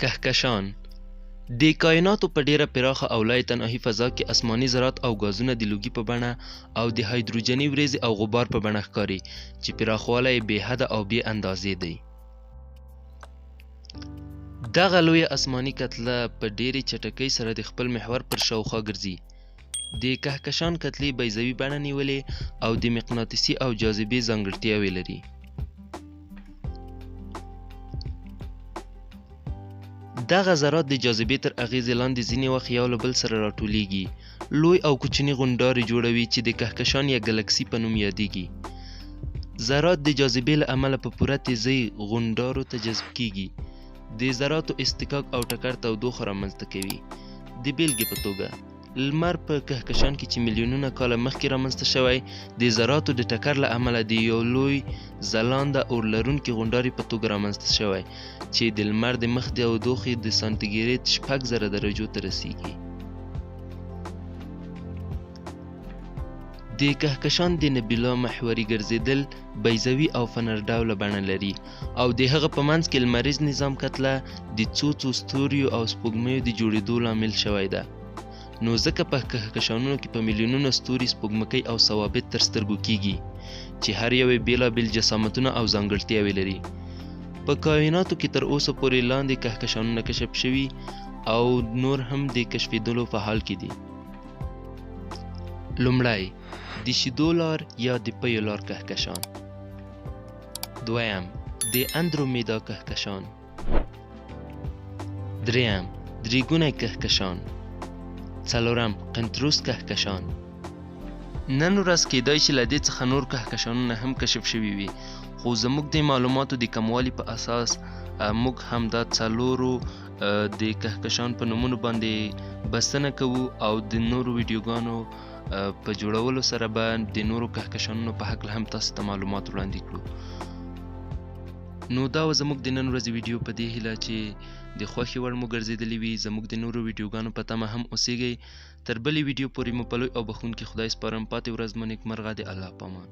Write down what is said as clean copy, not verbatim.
کهکشان د کائناتو په ډیره پراخه او لایې تنهایی فضا کې آسماني ذرات او ګازونه د لوګي په بڼه او د هایدروجني وریځې او غبار په بڼه ښکاري چې پراخوالی یې بې حده او بې اندازې دی. دغه لویه آسماني کتله په ډیرې چټکۍ سره د خپل محور پر شاوخوا ګرځي. د کهکشان کتلې بیضوي بڼه نیولې او د مقناطیسي او جاذبې ځانګړتیاوې لري. دغه ذرات د جاذبې تر اغیزې لاندې ځینې وخت یو له بل سره راټولیږي، لوی او کوچني غونډارې جوړوي چې د کهکشان یا ګلکسي په نوم یادیږي. ذرات د جاذبې له امله په پوره تیزۍ غونډارو ته جذب کیږي. د ذراتو اصطکاک او ټکر تودوخه رامنځته کوي. د بیلګې په توګه لمر په کهکشان کې چې میلیونونه کاله مخکې رامنځته شوی د ذراتو د ټکر له امله د یو لوی ځلانده اور لرونکي غونډارې په توګه رامنځته شوی چې د لمر د مخ د تودوخې د سانتیګریډ 6000 درجو ته رسیږي. د کهکشان د نبیلا محوري ګرځیدل بیضوي او فنر ډوله بڼه لري او د هغه په منځ کې لمریز نظام کتله د څو ستوریو او سپوږمیو د جوړېدو لامل شوی ده. نو ځکه په کهکشانونو کې په میلیونونو ستوري سپوږمکۍ او ثوابت تر سترګو کیږي چې هر یو یې بېلابېل جسامتونه او ځانګړتیاوې لري. په کائناتو کې تر اوسه پورې لاندې کهکشانونه کشف شوي او نور هم د کشفېدلو په حال کې دي. لومړی د شیدو لار یا د پیو لار کهکشان. دویم د اندرومیدا کهکشان. دریم دریګونی کهکشان. څلورم قنتروس کهکشان. نن ورځ کېدای شي له دې څخه نور کهکشانونه هم کشف شوي وي، خو زموږ د معلوماتو د کموالي په اساس موږ همدا څلورو د کهکشان په نومونو باندې بسنه کوو او د نورو ویډیوګانو په جوړولو سره به د نورو کهکشانونو په هکله هم تاسو ته معلومات وړاندې کړو. نو دا و زموږ د نن ورځې ویډیو په دې هیله چې د خوښې وړ مو ګرځېدلې وي. زموږ د نورو ویډیوګانو په تمه هم اوسیږئ. تر بلې ویډیو پورې مو په لوی او بخښونکي خدای سپارم. پاتې ورځ مو نیکمرغه. د الله پامان.